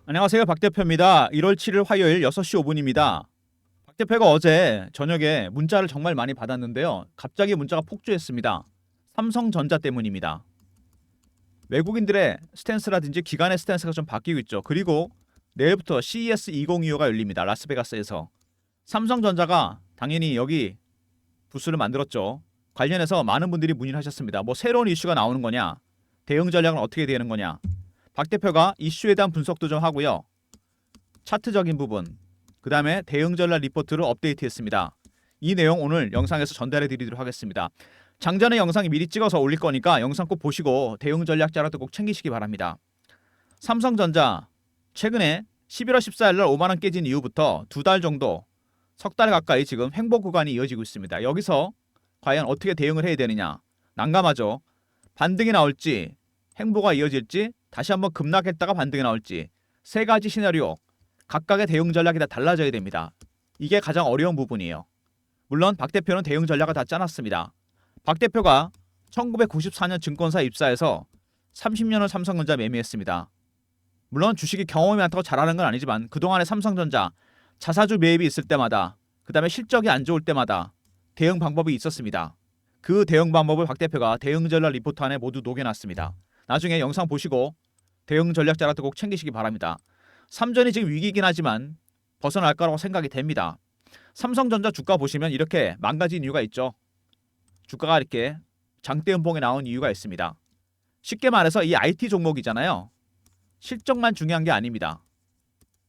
안녕하세요. 박 대표입니다. 1월 7일 화요일 6시 5분입니다. 박 대표가 어제 저녁에 문자를 정말 많이 받았는데요. 갑자기 문자가 폭주했습니다. 삼성전자 때문입니다. 외국인들의 스탠스라든지 기관의 스탠스가 좀 바뀌고 있죠. 그리고 내일부터 CES 2025가 열립니다. 라스베가스에서. 삼성전자가 당연히 여기 부스를 만들었죠. 관련해서 많은 분들이 문의를 하셨습니다. 뭐 새로운 이슈가 나오는 거냐? 대응 전략은 어떻게 되는 거냐? 박 대표가 이슈에 대한 분석도 좀 하고요. 차트적인 부분, 그 다음에 대응 전략 리포트를 업데이트했습니다. 이 내용 오늘 영상에서 전달해 드리도록 하겠습니다. 장전의 영상이 미리 찍어서 올릴 거니까 영상 꼭 보시고 대응 전략 자료도 꼭 챙기시기 바랍니다. 삼성전자 최근에 11월 14일 날 5만 원 깨진 이후부터 2달 정도, 석 달 가까이 지금 횡보 구간이 이어지고 있습니다. 여기서 과연 어떻게 대응을 해야 되느냐? 난감하죠. 반등이 나올지, 횡보가 이어질지, 다시 한번 급락했다가 반등이 나올지, 세 가지 시나리오 각각의 대응 전략이 다 달라져야 됩니다. 이게 가장 어려운 부분이에요. 물론 박 대표는 대응 전략을 다 짜놨습니다. 박 대표가 1994년 증권사 입사해서 30년을 삼성전자 매매했습니다. 물론 주식이 경험이 많다고 잘하는 건 아니지만 그동안의 삼성전자 자사주 매입이 있을 때마다, 그 다음에 실적이 안 좋을 때마다 대응 방법이 있었습니다. 그 대응 방법을 박 대표가 대응 전략 리포트 안에 모두 녹여놨습니다. 나중에 영상 보시고 대응 전략 자료도 꼭 챙기시기 바랍니다. 삼전이 지금 위기이긴 하지만 벗어날 거라고 생각이 됩니다. 삼성전자 주가 보시면 이렇게 망가진 이유가 있죠. 주가가 이렇게 장대 음봉에 나온 이유가 있습니다. 쉽게 말해서 이 IT 종목이잖아요. 실적만 중요한 게 아닙니다.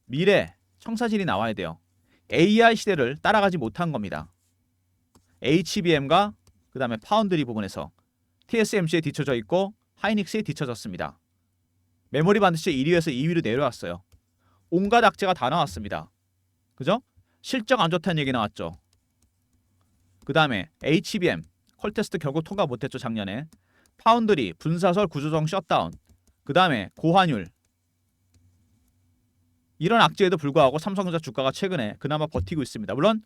미래 청사진이 나와야 돼요. AI 시대를 따라가지 못한 겁니다. HBM과 그 다음에 파운드리 부분에서 TSMC에 뒤쳐져 있고 하이닉스에 뒤쳐졌습니다. 메모리 반도체 1위에서 2위로 내려왔어요. 온갖 악재가 다 나왔습니다. 그죠? 실적 안 좋다는 얘기 나왔죠. 그 다음에 HBM 퀄테스트 결국 통과 못했죠. 작년에. 파운드리 분사설 구조정 셧다운, 그 다음에 고환율, 이런 악재에도 불구하고 삼성전자 주가가 최근에 그나마 버티고 있습니다. 물론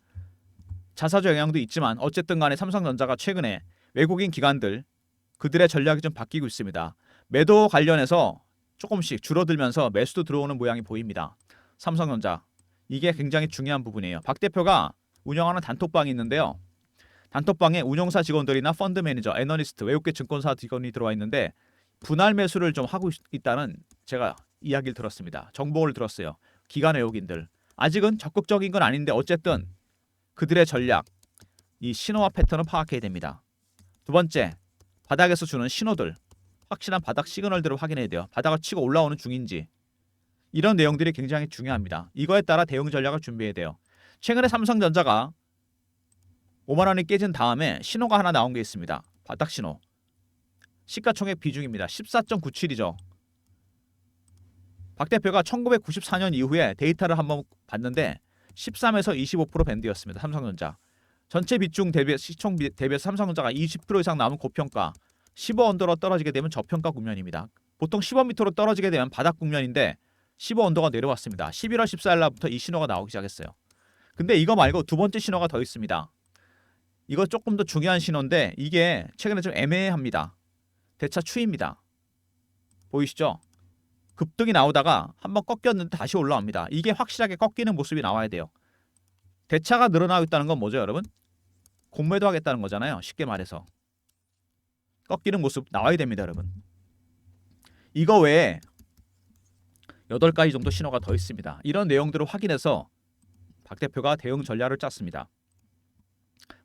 자사주 영향도 있지만 어쨌든 간에 삼성전자가 최근에 외국인 기관들 그들의 전략이 좀 바뀌고 있습니다. 매도 관련해서 조금씩 줄어들면서 매수도 들어오는 모양이 보입니다. 삼성전자 이게 굉장히 중요한 부분이에요. 박 대표가 운영하는 단톡방이 있는데요. 단톡방에 운영사 직원들이나 펀드 매니저, 애널리스트, 외국계 증권사 직원이 들어와 있는데 분할 매수를 좀 하고 있다는 제가 이야기를 들었습니다. 정보를 들었어요. 기관 외국인들. 아직은 적극적인 건 아닌데 어쨌든 그들의 전략, 이 신호와 패턴을 파악해야 됩니다. 두 번째, 바닥에서 주는 신호들, 확실한 바닥 시그널들을 확인해야 돼요. 바닥을 치고 올라오는 중인지. 이런 내용들이 굉장히 중요합니다. 이거에 따라 대응 전략을 준비해야 돼요. 최근에 삼성전자가 5만 원이 깨진 다음에 신호가 하나 나온 게 있습니다. 바닥 신호. 시가총액 비중입니다. 14.97이죠. 박 대표가 1994년 이후에 데이터를 한번 봤는데 13에서 25% 밴드였습니다. 삼성전자. 전체 비중 대비 시총 대비해서 삼성전자가 20% 이상 남은 고평가, 15 언더로 떨어지게 되면 저평가 국면입니다. 보통 15 밑으로 떨어지게 되면 바닥 국면인데 15 언더가 내려왔습니다. 11월 14일 날부터 이 신호가 나오기 시작했어요. 근데 이거 말고 두 번째 신호가 더 있습니다. 이거 조금 더 중요한 신호인데 이게 최근에 좀 애매합니다. 대차 추이입니다. 보이시죠? 급등이 나오다가 한번 꺾였는데 다시 올라옵니다. 이게 확실하게 꺾이는 모습이 나와야 돼요. 대차가 늘어나고 있다는 건 뭐죠, 여러분? 공매도 하겠다는 거잖아요. 쉽게 말해서. 꺾이는 모습 나와야 됩니다, 여러분. 이거 외에 8가지 정도 신호가 더 있습니다. 이런 내용들을 확인해서 박 대표가 대응 전략을 짰습니다.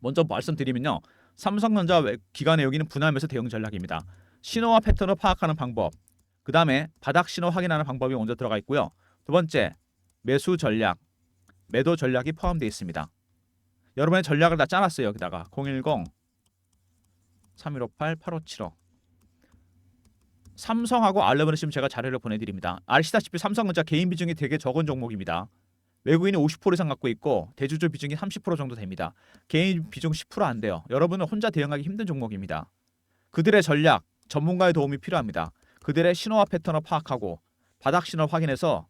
먼저 말씀드리면요. 삼성전자 기관의 여기는 분할 매수 대응 전략입니다. 신호와 패턴을 파악하는 방법, 그 다음에 바닥 신호 확인하는 방법이 먼저 들어가 있고요. 두 번째, 매수 전략, 매도 전략이 포함되어 있습니다. 여러분의 전략을 다 짜놨어요. 여기다가 010-3158-8575. 삼성하고 알러브는 지금 제가 자료를 보내드립니다. 아시다시피 삼성전자 개인 비중이 되게 적은 종목입니다. 외국인이 50% 이상 갖고 있고 대주주 비중이 30% 정도 됩니다. 개인 비중 10% 안 돼요. 여러분은 혼자 대응하기 힘든 종목입니다. 그들의 전략, 전문가의 도움이 필요합니다. 그들의 신호와 패턴을 파악하고 바닥 신호를 확인해서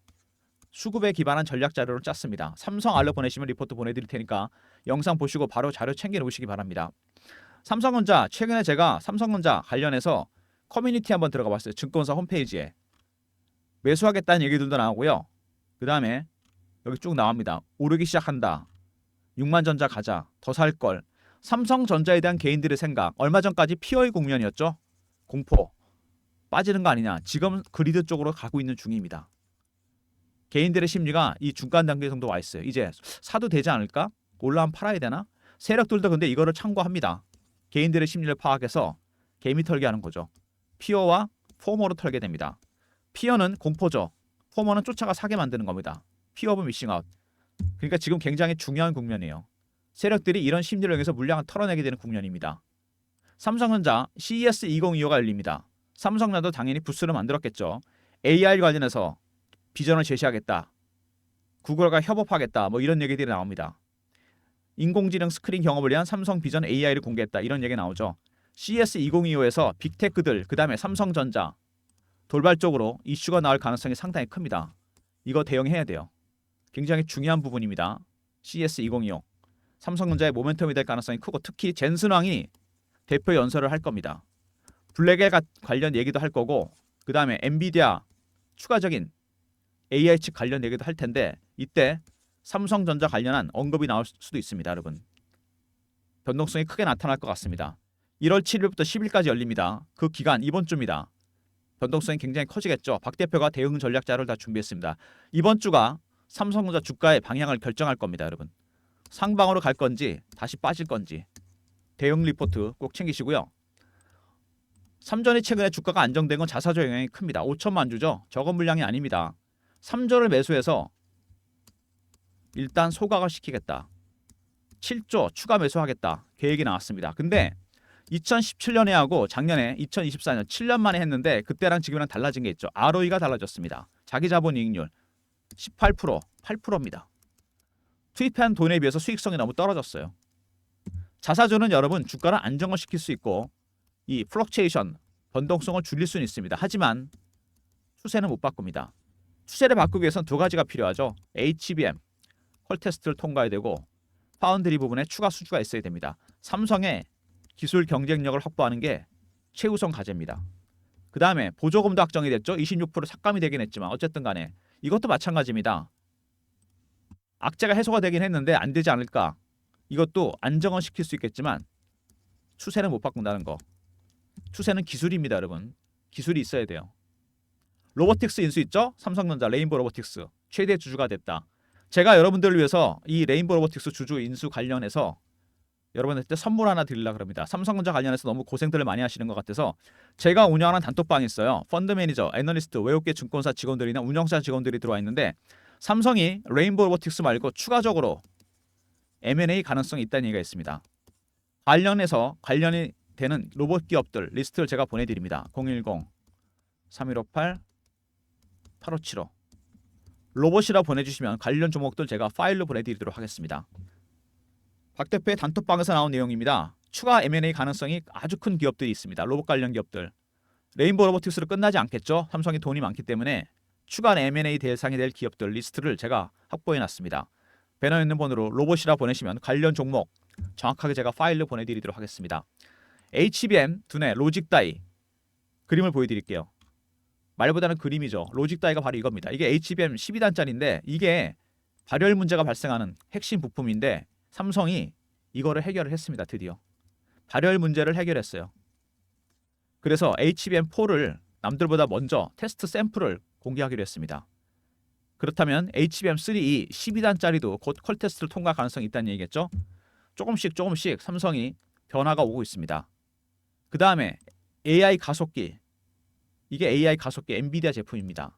수급에 기반한 전략 자료를 짰습니다. 삼성 알러 보내시면 리포트 보내드릴 테니까 영상 보시고 바로 자료 챙겨 놓으시기 바랍니다. 삼성전자 최근에 제가 삼성전자 관련해서 커뮤니티 한번 들어가 봤어요. 증권사 홈페이지에. 매수하겠다는 얘기들도 나오고요. 그 다음에 여기 쭉 나옵니다. 오르기 시작한다. 6만전자 가자. 더 살 걸. 삼성전자에 대한 개인들의 생각. 얼마 전까지 피어의 국면이었죠. 공포. 빠지는 거 아니냐. 지금 그리드 쪽으로 가고 있는 중입니다. 개인들의 심리가 이 중간 단계 정도 와 있어요. 이제 사도 되지 않을까? 올라오면 팔아야 되나? 세력들도 근데 이거를 참고합니다. 개인들의 심리를 파악해서 개미 털기 하는 거죠. 피어와 포머로 털게 됩니다. 피어는 공포죠. 포머는 쫓아가 사게 만드는 겁니다. 피어 오브 미싱 아웃. 그러니까 지금 굉장히 중요한 국면이에요. 세력들이 이런 심리를 이용해서 물량을 털어내게 되는 국면입니다. 삼성전자 CES 2025가 열립니다. 삼성전자도 당연히 부스를 만들었겠죠. AI 관련해서 비전을 제시하겠다. 구글과 협업하겠다. 뭐 이런 얘기들이 나옵니다. 인공지능 스크린 경험을 위한 삼성 비전 AI를 공개했다. 이런 얘기 나오죠. CES 2025에서 빅테크들, 그 다음에 삼성전자 돌발적으로 이슈가 나올 가능성이 상당히 큽니다. 이거 대응해야 돼요. 굉장히 중요한 부분입니다. CES 2025. 삼성전자의 모멘텀이 될 가능성이 크고 특히 젠슨왕이 대표 연설을 할 겁니다. 블랙엘 관련 얘기도 할 거고 그 다음에 엔비디아 추가적인 AI 칩 관련 얘기도 할 텐데 이때 삼성전자 관련한 언급이 나올 수도 있습니다. 여러분. 변동성이 크게 나타날 것 같습니다. 1월 7일부터 10일까지 열립니다. 그 기간 이번 주입니다. 변동성이 굉장히 커지겠죠. 박 대표가 대응 전략 자료를 다 준비했습니다. 이번 주가 삼성전자 주가의 방향을 결정할 겁니다. 여러분. 상방으로 갈 건지 다시 빠질 건지 대응 리포트 꼭 챙기시고요. 삼전이 최근에 주가가 안정된 건 자사주 영향이 큽니다. 5천만 주죠. 적은 물량이 아닙니다. 삼전을 매수해서 일단 소각을 시키겠다. 7조 추가 매수하겠다. 계획이 나왔습니다. 근데 2017년에 하고 작년에 2024년 7년 만에 했는데 그때랑 지금이랑 달라진 게 있죠. ROE가 달라졌습니다. 자기 자본 이익률 18%, 8%입니다. 투입한 돈에 비해서 수익성이 너무 떨어졌어요. 자사주는 여러분 주가를 안정을 시킬 수 있고 이 플럭체이션, 변동성을 줄일 수는 있습니다. 하지만 추세는 못 바꿉니다. 추세를 바꾸기 위해서는 두 가지가 필요하죠. HBM, 퀄 테스트를 통과해야 되고 파운드리 부분에 추가 수주가 있어야 됩니다. 삼성의 기술 경쟁력을 확보하는 게 최우선 과제입니다. 그 다음에 보조금도 확정이 됐죠. 26% 삭감이 되긴 했지만 어쨌든 간에 이것도 마찬가지입니다. 악재가 해소가 되긴 했는데 안 되지 않을까. 이것도 안정을 시킬 수 있겠지만 추세는 못 바꾼다는 거. 추세는 기술입니다. 여러분. 기술이 있어야 돼요. 로보틱스 인수 있죠? 삼성전자 레인보우 로보틱스 최대 주주가 됐다. 제가 여러분들을 위해서 이 레인보우 로보틱스 주주 인수 관련해서 여러분한테 선물 하나 드리려고 합니다. 삼성전자 관련해서 너무 고생들을 많이 하시는 것 같아서 제가 운영하는 단톡방이 있어요. 펀드 매니저, 애널리스트, 외국계 증권사 직원들이나 운영사 직원들이 들어와 있는데 삼성이 레인보우 로보틱스 말고 추가적으로 M&A 가능성이 있다는 얘기가 있습니다. 관련해서 관련이 되는 로봇 기업들 리스트를 제가 보내드립니다. 010-3158-8575 로봇이라 보내주시면 관련 종목들 제가 파일로 보내드리도록 하겠습니다. 박 대표의 단톡방에서 나온 내용입니다. 추가 M&A 가능성이 아주 큰 기업들이 있습니다. 로봇 관련 기업들. 레인보우 로보틱스로 끝나지 않겠죠. 삼성이 돈이 많기 때문에 추가 M&A 대상이 될 기업들 리스트를 제가 확보해놨습니다. 배너에 있는 번호로 로봇이라 보내시면 관련 종목 정확하게 제가 파일로 보내드리도록 하겠습니다. HBM 두뇌 로직다이 그림을 보여드릴게요. 말보다는 그림이죠. 로직다이가 바로 이겁니다. 이게 HBM 12단짜리인데 이게 발열 문제가 발생하는 핵심 부품인데 삼성이 이거를 해결을 했습니다. 드디어. 발열 문제를 해결했어요. 그래서 HBM4를 남들보다 먼저 테스트 샘플을 공개하기로 했습니다. 그렇다면 HBM3 12단짜리도 곧 퀄 테스트를 통과할 가능성이 있다는 얘기겠죠. 조금씩 삼성이 변화가 오고 있습니다. 그 다음에 AI 가속기. 이게 AI 가속기 엔비디아 제품입니다.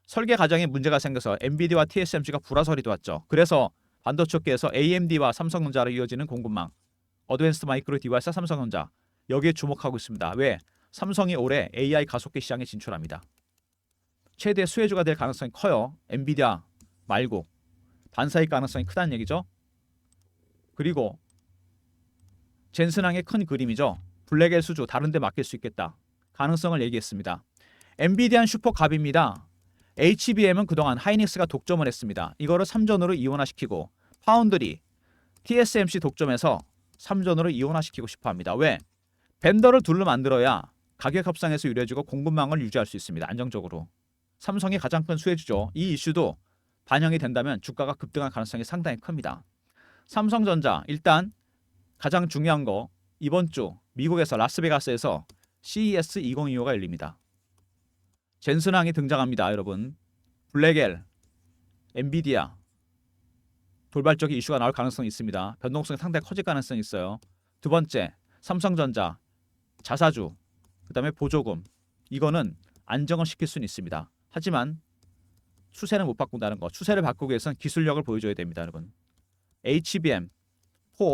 설계 과정에 문제가 생겨서 엔비디아와 TSMC가 불화설이 왔죠. 그래서 반도체 업계에서 AMD와 삼성전자로 이어지는 공급망 어드밴스드 마이크로 디바이스 삼성전자 여기에 주목하고 있습니다. 왜? 삼성이 올해 AI 가속기 시장에 진출합니다. 최대 수혜주가 될 가능성이 커요. 엔비디아 말고 반사익 가능성이 크다는 얘기죠. 그리고 젠슨항의 큰 그림이죠. 블랙엘 수주 다른 데 맡길 수 있겠다. 가능성을 얘기했습니다. 엔비디아는 슈퍼갑입니다. HBM은 그동안 하이닉스가 독점을 했습니다. 이거를 3전으로 이원화시키고 파운드리, TSMC 독점해서 3전으로 이원화시키고 싶어합니다. 왜? 벤더를 둘러 만들어야 가격 협상에서 유리해지고 공급망을 유지할 수 있습니다. 안정적으로. 삼성이 가장 큰 수혜주죠. 이 이슈도 반영이 된다면 주가가 급등할 가능성이 상당히 큽니다. 삼성전자 일단 가장 중요한 거 이번 주 미국에서 라스베가스에서 CES 2025가 열립니다. 젠슨항이 등장합니다. 여러분. 블랙엘, 엔비디아 돌발적인 이슈가 나올 가능성이 있습니다. 변동성이 상당히 커질 가능성이 있어요. 두 번째, 삼성전자, 자사주, 그 다음에 보조금. 이거는 안정을 시킬 수는 있습니다. 하지만 추세는 못 바꾼다는 거. 추세를 바꾸기 위해서는 기술력을 보여줘야 됩니다. 여러분. HBM, 4,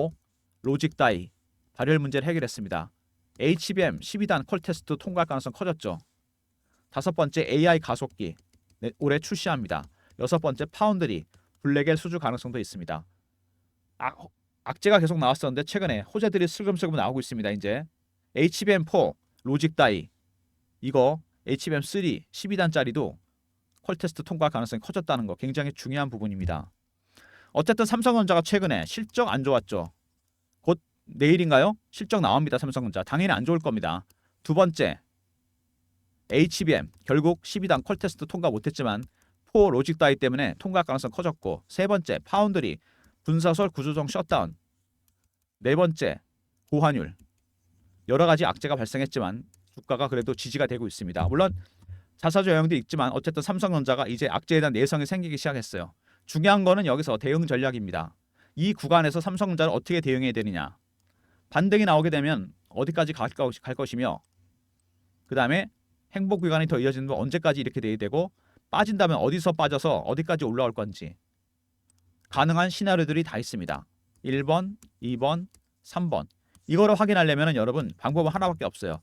로직 다이 발열 문제를 해결했습니다. HBM 12단 콜 테스트 통과할 가능성 커졌죠. 다섯 번째, AI 가속기 올해 출시합니다. 여섯 번째, 파운드리, 블랙엘 수주 가능성도 있습니다. 악재가 계속 나왔었는데 최근에 호재들이 슬금슬금 나오고 있습니다. 이제 HBM4 로직 다이 이거 HBM3 12단짜리도 콜 테스트 통과할 가능성이 커졌다는 거 굉장히 중요한 부분입니다. 어쨌든 삼성전자가 최근에 실적 안 좋았죠. 곧 내일인가요? 실적 나옵니다. 삼성전자 당연히 안 좋을 겁니다. 두 번째, HBM 결국 12단 콜 테스트 통과 못했지만 4 로직 다이 때문에 통과할 가능성 커졌고, 세 번째 파운드리 분사설 구조정 셧다운, 네 번째 고환율, 여러 가지 악재가 발생했지만 주가가 그래도 지지가 되고 있습니다. 물론 자사주 영향도 있지만 어쨌든 삼성전자가 이제 악재에 대한 내성이 생기기 시작했어요. 중요한 거는 여기서 대응 전략입니다. 이 구간에서 삼성전자를 어떻게 대응해야 되느냐. 반등이 나오게 되면 어디까지 갈 것이며, 그 다음에 행복 구간이 더 이어지는 건 언제까지 이렇게 돼야 되고, 빠진다면 어디서 빠져서 어디까지 올라올 건지 가능한 시나리오들이 다 있습니다. 1번, 2번, 3번. 이거를 확인하려면 여러분 방법은 하나밖에 없어요.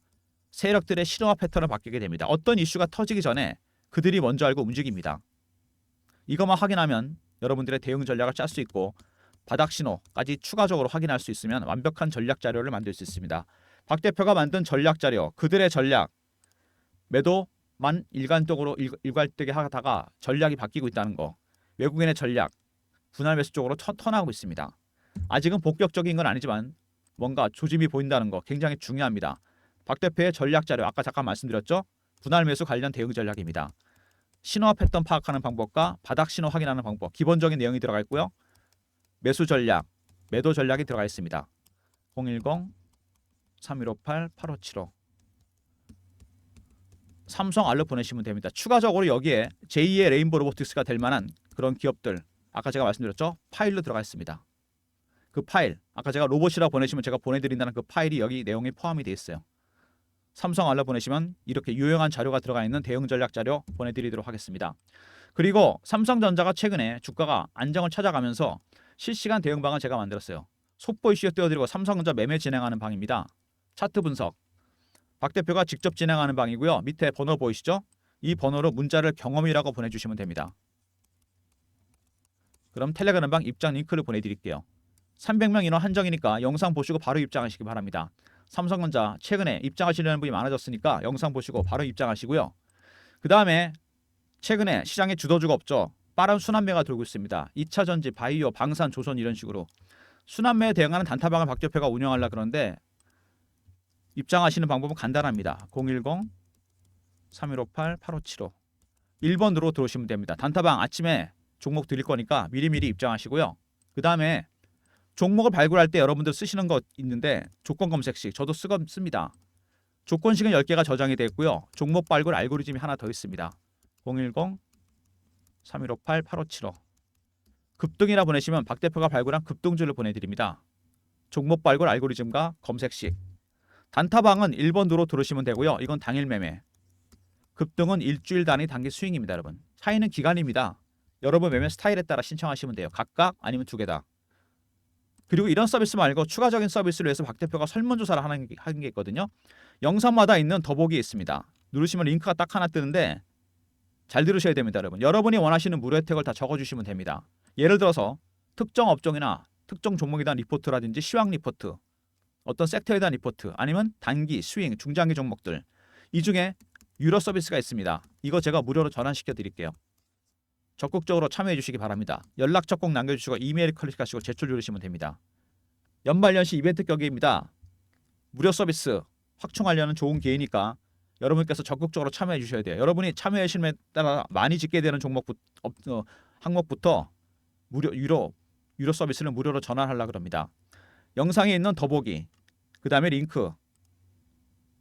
세력들의 신호와 패턴을 바뀌게 됩니다. 어떤 이슈가 터지기 전에 그들이 먼저 알고 움직입니다. 이것만 확인하면 여러분들의 대응 전략을 짤 수 있고, 바닥 신호까지 추가적으로 확인할 수 있으면 완벽한 전략 자료를 만들 수 있습니다. 박 대표가 만든 전략 자료, 그들의 전략, 매도만 일관적으로 일괄되게 하다가 전략이 바뀌고 있다는 거, 외국인의 전략, 분할 매수 쪽으로 턴하고 있습니다. 아직은 본격적인 건 아니지만 뭔가 조짐이 보인다는 거 굉장히 중요합니다. 박 대표의 전략 자료 아까 잠깐 말씀드렸죠? 분할 매수 관련 대응 전략입니다. 신호와 패턴 파악하는 방법과 바닥 신호 확인하는 방법, 기본적인 내용이 들어가 있고요. 매수 전략, 매도 전략이 들어가 있습니다. 010-3158-8575 삼성 알로 보내시면 됩니다. 추가적으로 여기에 제2의 레인보우 로보틱스가 될 만한 그런 기업들, 아까 제가 말씀드렸죠? 파일로 들어가 있습니다. 그 파일, 아까 제가 로봇이라 보내시면 제가 보내드린다는 그 파일이 여기 내용에 포함이 되어 있어요. 삼성 알로 보내시면 이렇게 유용한 자료가 들어가 있는 대응 전략 자료 보내드리도록 하겠습니다. 그리고 삼성전자가 최근에 주가가 안정을 찾아가면서 실시간 대응 방을 제가 만들었어요. 속보 이슈에 띄워드리고 삼성전자 매매 진행하는 방입니다. 차트 분석, 박 대표가 직접 진행하는 방이고요. 밑에 번호 보이시죠? 이 번호로 문자를 경험이라고 보내주시면 됩니다. 그럼 텔레그램 방 입장 링크를 보내드릴게요. 300명 인원 한정이니까 영상 보시고 바로 입장하시기 바랍니다. 삼성전자 최근에 입장하시려는 분이 많아졌으니까 영상 보시고 바로 입장하시고요. 그 다음에 최근에 시장에 주도주가 없죠. 빠른 순환매가 돌고 있습니다. 2차전지, 바이오, 방산, 조선 이런 식으로 순환매에 대응하는 단타방을 박 대표가 운영하려고 그러는데 입장하시는 방법은 간단합니다. 010-3158-8575 1번으로 들어오시면 됩니다. 단타방 아침에 종목 드릴 거니까 미리미리 입장하시고요. 그 다음에 종목을 발굴할 때 여러분들 쓰시는 거 있는데 조건 검색식 저도 씁니다. 조건식은 10개가 저장이 되어 있고요. 종목 발굴 알고리즘이 하나 더 있습니다. 010-3158-8575 급등이라 보내시면 박 대표가 발굴한 급등주를 보내드립니다. 종목 발굴 알고리즘과 검색식. 단타방은 1번으로 들으시면 되고요. 이건 당일 매매. 급등은 일주일 단위 단기 스윙입니다. 여러분. 차이는 기간입니다. 여러분 매매 스타일에 따라 신청하시면 돼요. 각각 아니면 두 개다. 그리고 이런 서비스 말고 추가적인 서비스를 위해서 박 대표가 설문조사를 하는 게 있거든요. 영상마다 있는 더보기에 있습니다. 누르시면 링크가 딱 하나 뜨는데 잘 들으셔야 됩니다. 여러분. 여러분이 원하시는 무료 혜택을 다 적어주시면 됩니다. 예를 들어서 특정 업종이나 특정 종목에 대한 리포트라든지 시황 리포트, 어떤 섹터에 대한 리포트, 아니면 단기, 스윙, 중장기 종목들, 이 중에 유료 서비스가 있습니다. 이거 제가 무료로 전환시켜 드릴게요. 적극적으로 참여해 주시기 바랍니다. 연락처 꼭 남겨주시고 이메일 클릭하시고 제출 누르시면 됩니다. 연말연시 이벤트 격입니다. 무료 서비스 확충하려는 좋은 기회니까 여러분께서 적극적으로 참여해 주셔야 돼요. 여러분이 참여해 주심에 따라 많이 짓게 되는 항목부터 유료 서비스를 무료로 전환하려고 합니다. 영상에 있는 더보기, 그 다음에 링크,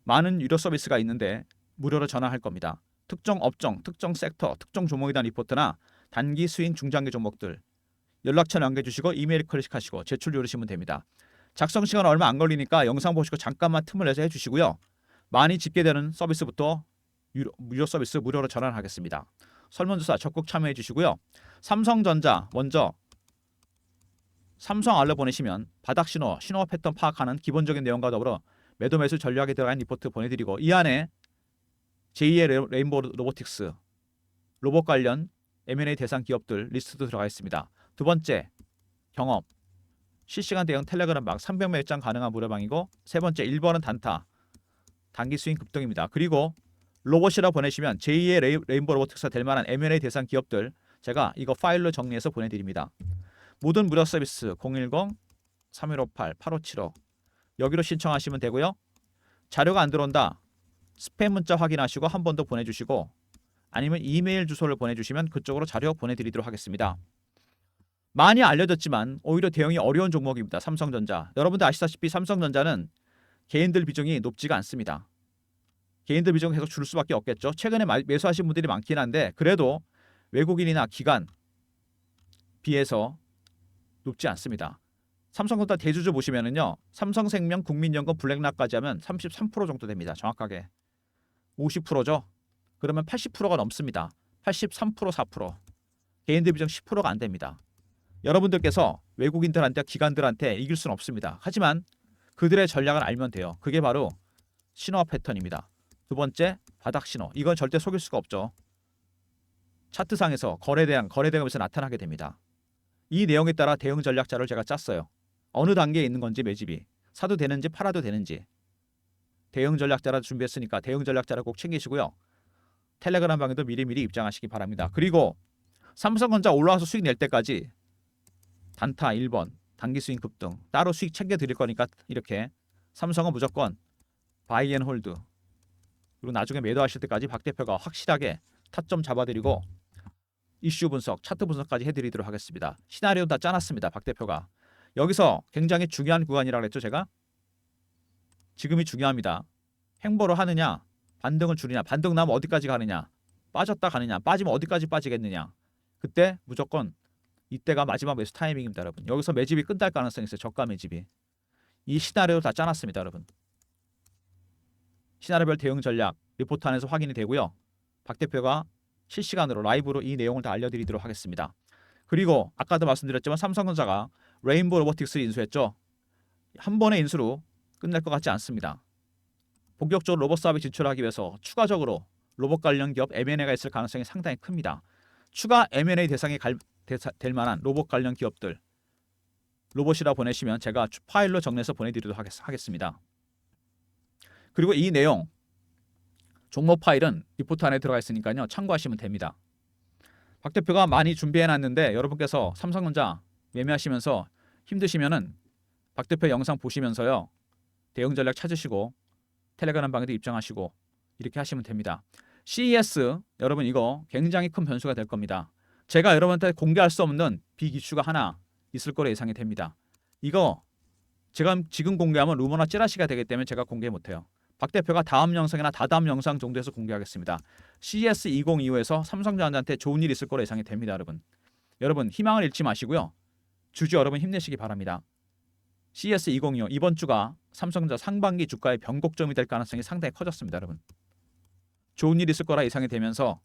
많은 유료 서비스가 있는데 무료로 전환할 겁니다. 특정 업종, 특정 섹터, 특정 종목에 대한 리포트나 단기 스윙 중장기 종목들 연락처 남겨주시고 이메일 클릭하시고 제출 누르시면 됩니다. 작성 시간 얼마 안 걸리니까 영상 보시고 잠깐만 틈을 내서 해주시고요. 많이 집게 되는 서비스부터 유료 서비스 무료로 전환하겠습니다. 설문조사 적극 참여해 주시고요. 삼성전자 먼저 삼성 알러 보내시면 바닥 신호 패턴 파악하는 기본적인 내용과 더불어 매도 매수 전략에 들어간 리포트 보내드리고 이 안에 제2의 레인보우 로보틱스 로봇 관련 M&A 대상 기업들 리스트도 들어가 있습니다. 두 번째 경험 실시간 대응 텔레그램 방 300몇 장 가능한 무료방이고 세 번째 1번은 단타 단기 스윙 급등입니다. 그리고 로봇이라 보내시면 제2의 레인보우 로보틱스가 될 만한 M&A 대상 기업들 제가 이거 파일로 정리해서 보내드립니다. 모든 무료 서비스 010-3158-8575 여기로 신청하시면 되고요. 자료가 안 들어온다. 스팸 문자 확인하시고 한 번 더 보내주시고 아니면 이메일 주소를 보내주시면 그쪽으로 자료 보내드리도록 하겠습니다. 많이 알려졌지만 오히려 대응이 어려운 종목입니다. 삼성전자. 여러분들 아시다시피 삼성전자는 개인들 비중이 높지가 않습니다. 개인들 비중 계속 줄 수밖에 없겠죠. 최근에 매수하신 분들이 많긴 한데 그래도 외국인이나 기관 비해서 높지 않습니다. 삼성전자 대주주 보시면은요. 삼성생명, 국민연금, 블랙락까지 하면 33% 정도 됩니다. 정확하게 50%죠. 그러면 80%가 넘습니다. 83%, 4%. 개인들 비중 10%가 안 됩니다. 여러분들께서 외국인들한테 기관들한테 이길 수는 없습니다. 하지만 그들의 전략을 알면 돼요. 그게 바로 신호와 패턴입니다. 두 번째 바닥 신호. 이건 절대 속일 수가 없죠. 차트상에서 거래대금에서 나타나게 됩니다. 이 내용에 따라 대응 전략자를 제가 짰어요. 어느 단계에 있는 건지 매집이 사도 되는지 팔아도 되는지 대응 전략자라 준비했으니까 대응 전략자를 꼭 챙기시고요. 텔레그램 방에도 미리미리 입장하시기 바랍니다. 그리고 삼성전자 올라와서 수익 낼 때까지 단타 1번 단기 스윙 급등 따로 수익 챙겨 드릴 거니까 이렇게 삼성은 무조건 바이 앤 홀드 그리고 나중에 매도하실 때까지 박 대표가 확실하게 타점 잡아드리고 이슈 분석, 차트 분석까지 해드리도록 하겠습니다. 시나리오 다 짜놨습니다. 박 대표가. 여기서 굉장히 중요한 구간이라고 했죠. 제가. 지금이 중요합니다. 행보를 하느냐 반등을 줄이냐 반등 나면 어디까지 가느냐 빠졌다 가느냐 빠지면 어디까지 빠지겠느냐 그때 무조건 이때가 마지막 매수 타이밍입니다. 여러분. 여기서 매집이 끝날 가능성이 있어요. 저가 매집이. 이 시나리오 다 짜놨습니다. 여러분. 시나리오별 대응 전략 리포트 안에서 확인이 되고요. 박 대표가 실시간으로 라이브로 이 내용을 다 알려드리도록 하겠습니다. 그리고 아까도 말씀드렸지만 삼성전자가 레인보우 로보틱스를 인수했죠. 한 번의 인수로 끝날 것 같지 않습니다. 본격적으로 로봇 사업에 진출하기 위해서 추가적으로 로봇 관련 기업 M&A가 있을 가능성이 상당히 큽니다. 추가 M&A 대상이 될 만한 로봇 관련 기업들 로봇이라 보내시면 제가 파일로 정리해서 보내드리도록 하겠습니다. 그리고 이 내용 종목 파일은 리포트 안에 들어가 있으니까요. 참고하시면 됩니다. 박 대표가 많이 준비해놨는데 여러분께서 삼성전자 매매하시면서 힘드시면은 박 대표 영상 보시면서요. 대응 전략 찾으시고 텔레그램 방에도 입장하시고 이렇게 하시면 됩니다. CES 여러분 이거 굉장히 큰 변수가 될 겁니다. 제가 여러분한테 공개할 수 없는 빅 이슈가 하나 있을 거로 예상이 됩니다. 이거 제가 지금 공개하면 루머나 찌라시가 되기 때문에 제가 공개 못해요. 박 대표가 다음 영상이나 다다음 영상 정도에서 공개하겠습니다. CES 2025에서 삼성전자한테 좋은 일 있을 거로 예상이 됩니다. 여러분 희망을 잃지 마시고요. 주주 여러분 힘내시기 바랍니다. CES 2025 이번 주가 삼성전자 상반기 주가의 변곡점이 될 가능성이 상당히 커졌습니다. 여러분. 좋은 일 있을 거라 예상이 되면서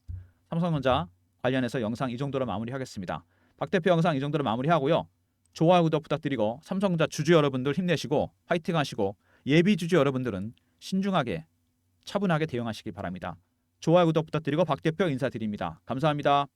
삼성전자 관련해서 영상 이 정도로 마무리하겠습니다. 박 대표 영상 이 정도로 마무리하고요. 좋아요 구독 부탁드리고 삼성전자 주주 여러분들 힘내시고 파이팅 하시고 예비 주주 여러분들은 신중하게 차분하게 대응하시기 바랍니다. 좋아요 구독 부탁드리고 박 대표 인사드립니다. 감사합니다.